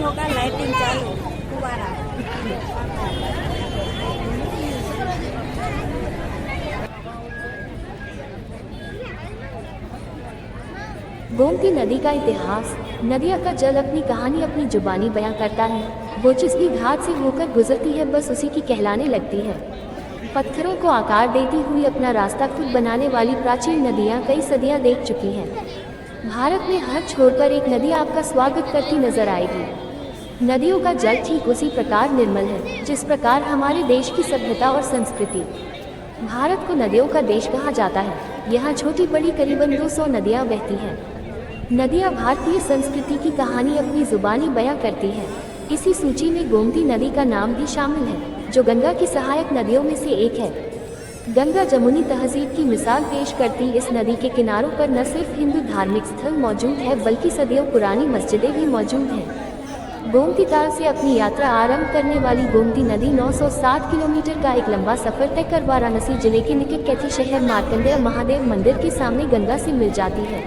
लोग का लाइटिंग चालू फुवारा। गोमती नदी का इतिहास। नदिया का जल अपनी कहानी अपनी जुबानी बयां करता है। वो जिस भी घाट से होकर गुजरती है बस उसी की कहलाने लगती है। पत्थरों को आकार देती हुई अपना रास्ता खुद बनाने वाली प्राचीन नदियां कई सदियां देख चुकी हैं। भारत में हर छोर पर एक नदी आपका स्वागत करती नजर आएगी। नदियों का जल ठीक उसी प्रकार निर्मल है जिस प्रकार हमारे देश की सभ्यता और संस्कृति। भारत को नदियों का देश कहा जाता है। यहाँ छोटी बड़ी करीबन 200 नदियाँ बहती हैं। नदियाँ भारतीय संस्कृति की कहानी अपनी जुबानी बयां करती है। इसी सूची में गोमती नदी का नाम भी शामिल है, जो गंगा की सहायक नदियों में से एक है। गंगा जमुनी तहजीब की मिसाल पेश करती इस नदी के किनारों पर न सिर्फ हिंदू धार्मिक स्थल मौजूद है बल्कि सदियों पुरानी मस्जिदें भी मौजूद हैं। गोमती ताल से अपनी यात्रा आरंभ करने वाली गोमती नदी 960 किलोमीटर का एक लंबा सफर तय कर वाराणसी जिले के निकट कैथी शहर मार्कंडेय महादेव मंदिर के सामने गंगा से मिल जाती है।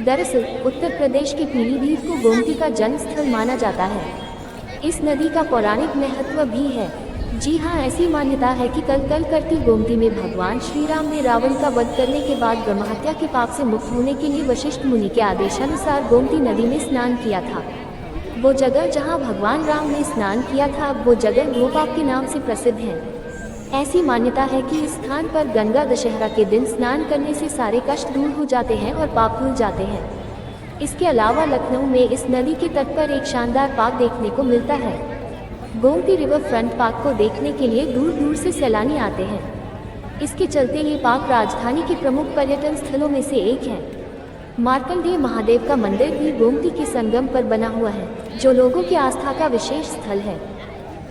दरअसल उत्तर प्रदेश के पीलीभीत को गोमती का जन्म स्थल माना जाता है। इस नदी का पौराणिक महत्व भी है। जी हाँ, ऐसी मान्यता है कि कल करती गोमती में भगवान श्री राम ने रावण का वध करने के बाद ब्रह्महत्या के पाप से मुक्त होने के लिए वशिष्ठ मुनि के आदेशानुसार गोमती नदी में स्नान किया था। वो जगह जहाँ भगवान राम ने स्नान किया था अब वो जगह गोपाप के नाम से प्रसिद्ध है। ऐसी मान्यता है कि इस स्थान पर गंगा दशहरा के दिन स्नान करने से सारे कष्ट दूर हो जाते हैं और पाप धुल जाते हैं। इसके अलावा लखनऊ में इस नदी के तट पर एक शानदार पार्क देखने को मिलता है। गोमती रिवर फ्रंट पार्क को देखने के लिए दूर दूर से सैलानी आते हैं। इसके चलते ये पार्क राजधानी के प्रमुख पर्यटन स्थलों में से एक है। मार्कंडेय महादेव का मंदिर भी गोमती के संगम पर बना हुआ है, जो लोगों की आस्था का विशेष स्थल है।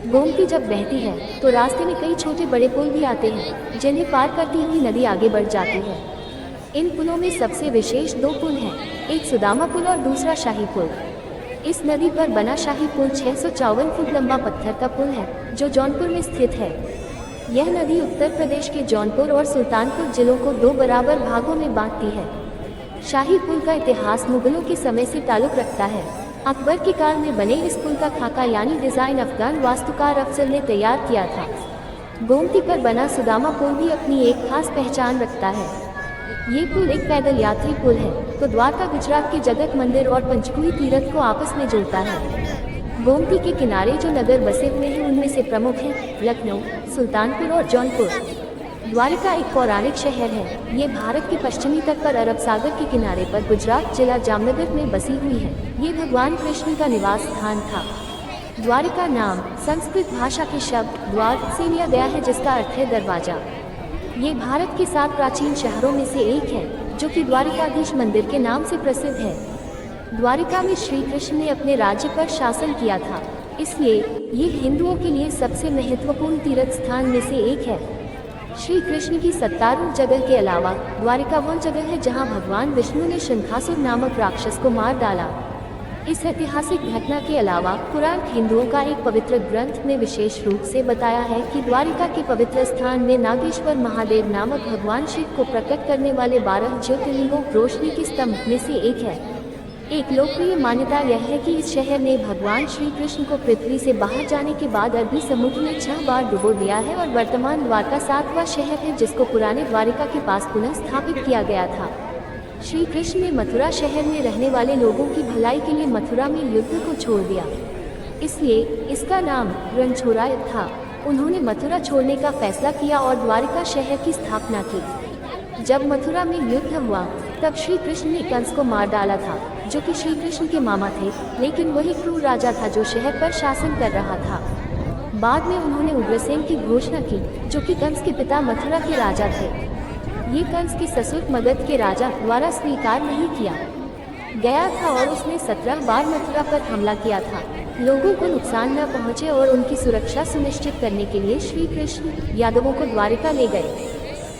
गोमती जब बहती है तो रास्ते में कई छोटे बड़े पुल भी आते हैं, जिन्हें पार करती हुई नदी आगे बढ़ जाती है। इन पुलों में सबसे विशेष 2 पुल हैं, एक सुदामा पुल और दूसरा शाही पुल। इस नदी पर बना शाही पुल 654 फुट लंबा पत्थर का पुल है, जो जौनपुर में स्थित है। यह नदी उत्तर प्रदेश के जौनपुर और सुल्तानपुर जिलों को 2 बराबर भागों में बांटती है। शाही पुल का इतिहास मुगलों के समय से ताल्लुक रखता है। अकबर के काल में बने इस पुल का खाका यानी डिजाइन अफगान वास्तुकार अफजल ने तैयार किया था। गोमती पर बना सुदामा पुल भी अपनी एक खास पहचान रखता है। ये पुल एक पैदल यात्री पुल है, तो द्वारका गुजरात के जगत मंदिर और पंचकुई तीर्थ को आपस में जोड़ता है। गोमती के किनारे जो नगर बसे हुए हैं उनमें से प्रमुख हैं लखनऊ, सुल्तानपुर और जौनपुर। द्वारका एक पौराणिक शहर है। ये भारत के पश्चिमी तट पर अरब सागर के किनारे पर गुजरात जिला जामनगर में बसी हुई है। ये भगवान कृष्ण का निवास स्थान था। द्वारका नाम संस्कृत भाषा के शब्द द्वार से लिया गया है, जिसका अर्थ है दरवाजा। ये भारत के 7 प्राचीन शहरों में से एक है, जो कि द्वारिकाधीश मंदिर के नाम से प्रसिद्ध है। द्वारिका में श्री कृष्ण ने अपने राज्य पर शासन किया था, इसलिए ये हिंदुओं के लिए सबसे महत्वपूर्ण तीर्थ स्थान में से एक है। श्री कृष्ण की सत्तारूढ़ जगह के अलावा द्वारिका वह जगह है जहां भगवान विष्णु ने शंखासुर नामक राक्षस को मार डाला। इस ऐतिहासिक घटना के अलावा पुराण हिंदुओं का एक पवित्र ग्रंथ में विशेष रूप से बताया है कि द्वारिका के पवित्र स्थान में नागेश्वर महादेव नामक भगवान शिव को प्रकट करने वाले 12 ज्योतिर्लिंगों रोशनी के स्तंभ में से एक है। एक लोकप्रिय मान्यता यह है कि इस शहर ने भगवान श्री कृष्ण को पृथ्वी से बाहर जाने के बाद अरबी समुद्र में 6 बार डुबो दिया है और वर्तमान द्वारका 7वां शहर है जिसको पुराने द्वारिका के पास पुनः स्थापित किया गया था। श्री कृष्ण ने मथुरा शहर में रहने वाले लोगों की भलाई के लिए मथुरा में युद्ध को छोड़ दिया, इसलिए इसका नाम रणछोड़ायत था। उन्होंने मथुरा छोड़ने का फैसला किया और द्वारिका शहर की स्थापना की। जब मथुरा में युद्ध हुआ तब श्री कृष्ण ने कंस को मार डाला था, जो कि श्री कृष्ण के मामा थे, लेकिन वही क्रूर राजा था जो शहर पर शासन कर रहा था। बाद में उन्होंने उग्रसेन की घोषणा की, जो कि कंस के पिता मथुरा के राजा थे। ये कंस के ससुर मगध के राजा द्वारा स्वीकार नहीं किया गया था और उसने 17 बार मथुरा पर हमला किया था। लोगों को नुकसान न पहुंचे और उनकी सुरक्षा सुनिश्चित करने के लिए श्री कृष्ण यादवों को द्वारिका ले गए।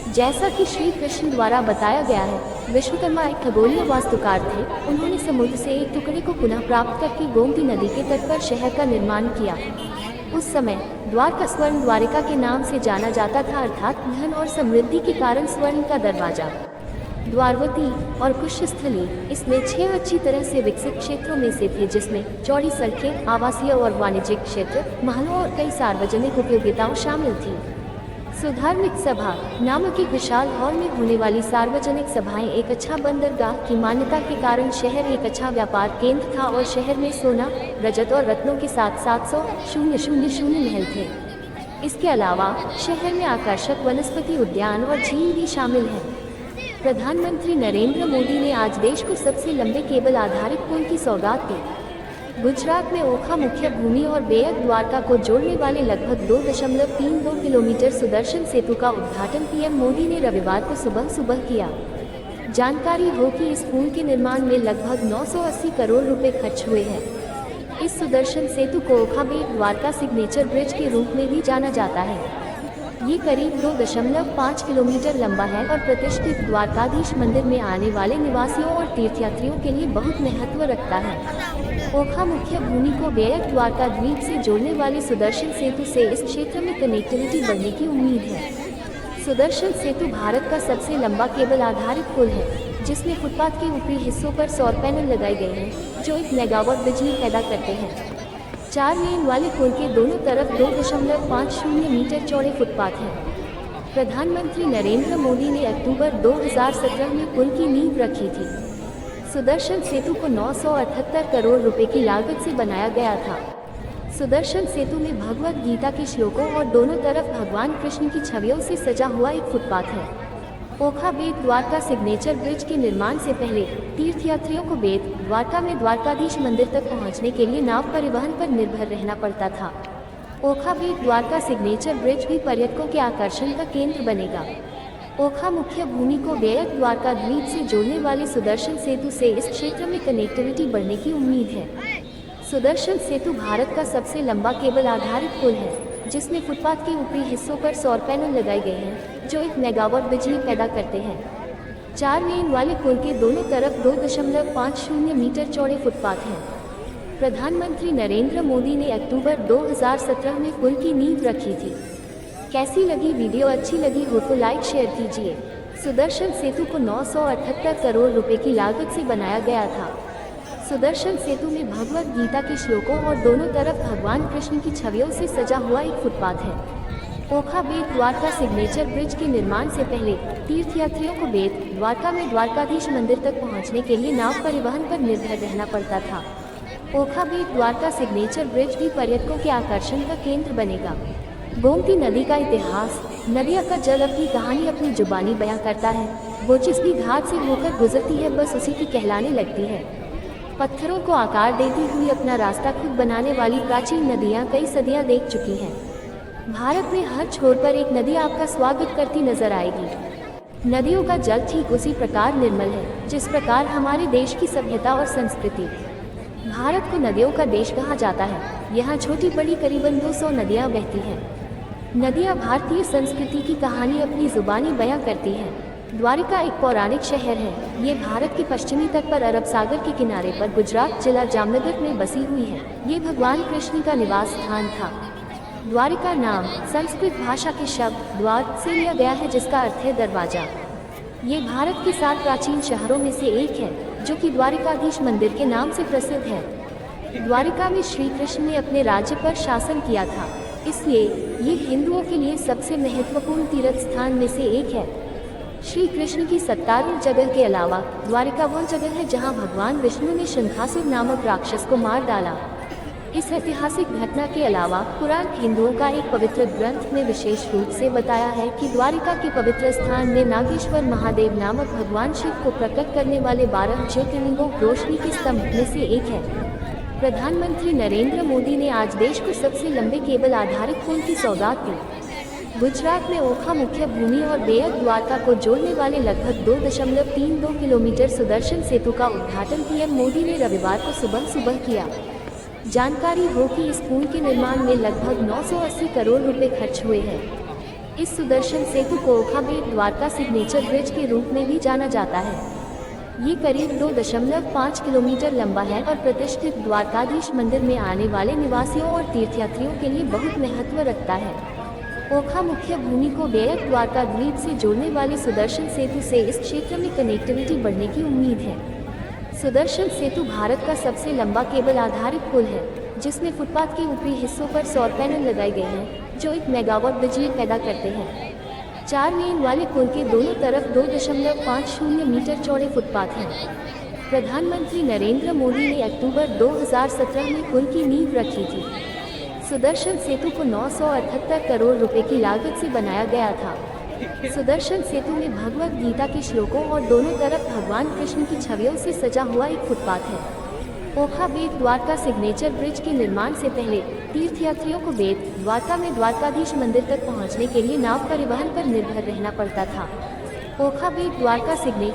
जैसा कि श्री कृष्ण द्वारा बताया गया है, विश्वकर्मा एक खगोलीय वास्तुकार थे। उन्होंने समुद्र से एक टुकड़े को पुनः प्राप्त करके गोमती नदी के तट पर शहर का निर्माण किया। उस समय द्वारका स्वर्ण द्वारिका के नाम से जाना जाता था, अर्थात धन और समृद्धि के कारण स्वर्ण का दरवाजा। द्वारवती और कुशस्थली इसमें 6 अच्छी तरह से विकसित क्षेत्रों में से थे, जिसमें चौड़ी सड़कें, आवासीय और वाणिज्यिक क्षेत्र, महलों और कई सार्वजनिक उपयोगिताओं शामिल थी। सुधार्मिक सभा नामक एक विशाल हॉल में होने वाली सार्वजनिक सभाएं एक अच्छा बंदरगाह की मान्यता के कारण शहर एक अच्छा व्यापार केंद्र था और शहर में सोना, रजत और रत्नों के साथ 700,000 महल थे। इसके अलावा शहर में आकर्षक वनस्पति उद्यान और झील भी शामिल है। प्रधानमंत्री नरेंद्र मोदी ने आज देश को सबसे लंबे केबल आधारित पुल की सौगात दी। गुजरात में ओखा मुख्य भूमि और बेयक द्वारका को जोड़ने वाले लगभग 2.32 किलोमीटर सुदर्शन सेतु का उद्घाटन पीएम मोदी ने रविवार को सुबह किया। जानकारी हो कि इस पुल के निर्माण में लगभग 980 करोड़ रुपए खर्च हुए हैं। इस सुदर्शन सेतु को ओखा बेयक द्वारका सिग्नेचर ब्रिज के रूप में भी जाना जाता है। ये करीब 2.5 किलोमीटर लंबा है और प्रतिष्ठित द्वारकाधीश मंदिर में आने वाले निवासियों और तीर्थयात्रियों के लिए बहुत महत्व रखता है। ओखा मुख्य भूमि को बेयक द्वारका द्वीप से जोड़ने वाले सुदर्शन सेतु से इस क्षेत्र में कनेक्टिविटी बढ़ने की उम्मीद है। सुदर्शन सेतु भारत का सबसे लंबा केबल आधारित पुल है, जिसमें फुटपाथ के ऊपरी हिस्सों पर सौर पैनल लगाए गए हैं, जो 1 मेगावाट बिजली पैदा करते हैं। 4 लेन वाले पुल के दोनों तरफ 2.50 मीटर चौड़े फुटपाथ हैं। प्रधानमंत्री नरेंद्र मोदी ने अक्टूबर 2017 में पुल की नींव रखी थी। सुदर्शन सेतु को 978 करोड़ रुपए की लागत से बनाया गया था। सुदर्शन सेतु में भगवद गीता के श्लोकों और दोनों तरफ भगवान कृष्ण की छवियों से सजा हुआ एक फुटपाथ है। ओखा बेत द्वारका सिग्नेचर ब्रिज के निर्माण से पहले तीर्थयात्रियों को बेत द्वारका में द्वारकाधीश मंदिर तक पहुंचने के लिए नाव परिवहन पर निर्भर रहना पड़ता था। ओखा बेत द्वारका सिग्नेचर ब्रिज भी पर्यटकों के आकर्षण का केंद्र बनेगा। ओखा मुख्य भूमि को बेयक द्वारका द्वीप से जोड़ने वाले सुदर्शन सेतु से इस क्षेत्र में कनेक्टिविटी बढ़ने की उम्मीद है। सुदर्शन सेतु भारत का सबसे लंबा केबल आधारित पुल है, जिसमें फुटपाथ के ऊपरी हिस्सों पर सौर पैनल लगाए गए हैं, जो 1 मेगावाट बिजली पैदा करते हैं। 4 लेन वाले पुल के दोनों तरफ 2.50 मीटर चौड़े फुटपाथ हैं। प्रधानमंत्री नरेंद्र मोदी ने अक्टूबर 2017 में पुल की नींव रखी थी। कैसी लगी वीडियो? अच्छी लगी हो तो लाइक शेयर कीजिए। सुदर्शन सेतु को 978 करोड़ रुपए की लागत से बनाया गया था। सुदर्शन सेतु में भगवद गीता के श्लोकों और दोनों तरफ भगवान कृष्ण की छवियों से सजा हुआ एक फुटपाथ है। ओखा बेत द्वारका सिग्नेचर ब्रिज के निर्माण से पहले तीर्थयात्रियों को बेत द्वारका में द्वारकाधीश मंदिर तक पहुंचने के लिए नाव परिवहन पर निर्भर रहना पड़ता था। ओखा बेत द्वारका सिग्नेचर ब्रिज भी पर्यटकों के आकर्षण का केंद्र बनेगा। गोमती नदी का इतिहास। नदिया का जल अपनी कहानी अपनी जुबानी बयां करता है। वो जिस भी घाट से होकर गुजरती है बस उसी की कहलाने लगती है। पत्थरों को आकार देती हुई अपना रास्ता खुद बनाने वाली प्राचीन नदियां कई सदियां देख चुकी हैं। भारत में हर छोर पर एक नदी आपका स्वागत करती नजर आएगी। नदियों का जल ठीक उसी प्रकार निर्मल है जिस प्रकार हमारे देश की सभ्यता और संस्कृति। भारत को नदियों का देश कहा जाता है। यहाँ छोटी बड़ी करीबन 200 नदियाँ बहती हैं। नदियाँ भारतीय संस्कृति की कहानी अपनी जुबानी बयां करती हैं। द्वारिका एक पौराणिक शहर है। ये भारत के पश्चिमी तट पर अरब सागर के किनारे पर गुजरात जिला जामनगर में बसी हुई है। ये भगवान कृष्ण का निवास स्थान था। द्वारिका नाम संस्कृत भाषा के शब्द द्वार से लिया गया है, जिसका अर्थ है दरवाजा। ये भारत के 7 प्राचीन शहरों में से एक है, जो कि द्वारिकाधीश मंदिर के नाम से प्रसिद्ध है। द्वारिका में श्री कृष्ण ने अपने राज्य पर शासन किया था, इसलिए ये हिंदुओं के लिए सबसे महत्वपूर्ण तीर्थ स्थान में से एक है। श्री कृष्ण की 70 जगह के अलावा द्वारिका वो जगह है जहां भगवान विष्णु ने शंखासुर नामक राक्षस को मार डाला। इस ऐतिहासिक घटना के अलावा पुराण हिंदुओं का एक पवित्र ग्रंथ में विशेष रूप से बताया है कि द्वारिका के पवित्र स्थान में नागेश्वर महादेव नामक भगवान शिव को प्रकट करने वाले 12 ज्योतिर्लिंगों रोशनी के स्तंभ में से एक है। प्रधानमंत्री नरेंद्र मोदी ने आज देश को सबसे लंबे केबल आधारित पुल की सौगात दी। गुजरात में ओखा मुख्य भूमि और बेयक द्वारका को जोड़ने वाले लगभग 2.32 किलोमीटर सुदर्शन सेतु का उद्घाटन पीएम मोदी ने रविवार को सुबह किया। जानकारी हो कि इस पुल के निर्माण में लगभग 980 करोड़ रुपए खर्च हुए हैं। इस सुदर्शन सेतु को ओखा बेत द्वारका सिग्नेचर ब्रिज के रूप में भी जाना जाता है। ये करीब 2.5 किलोमीटर लंबा है और प्रतिष्ठित द्वारकाधीश मंदिर में आने वाले निवासियों और तीर्थयात्रियों के लिए बहुत महत्व रखता है। ओखा मुख्य भूमि को बेयक द्वारका द्वीप से जोड़ने वाले सुदर्शन सेतु से इस क्षेत्र में कनेक्टिविटी बढ़ने की उम्मीद है। सुदर्शन सेतु भारत का सबसे लंबा केबल आधारित पुल है, जिसमें फुटपाथ के ऊपरी हिस्सों पर सौर पैनल लगाए गए हैं, जो 1 मेगावाट बिजली पैदा करते हैं। 4 लेन वाले पुल के दोनों तरफ 2.50 मीटर चौड़े फुटपाथ हैं। प्रधानमंत्री नरेंद्र मोदी ने अक्टूबर 2017 में पुल की नींव रखी थी। सुदर्शन सेतु को 978 करोड़ रुपए की लागत से बनाया गया था। सुदर्शन सेतु में भगवद गीता के श्लोकों और दोनों तरफ भगवान कृष्ण की छवियों से सजा हुआ एक फुटपाथ है। ओखा बेट द्वारका सिग्नेचर ब्रिज के निर्माण से पहले तीर्थयात्रियों को बेट द्वारका में द्वारकाधीश मंदिर तक पहुंचने के लिए नाव परिवहन पर निर्भर रहना पड़ता था। ओखा बेट द्वारका सिग्नेचर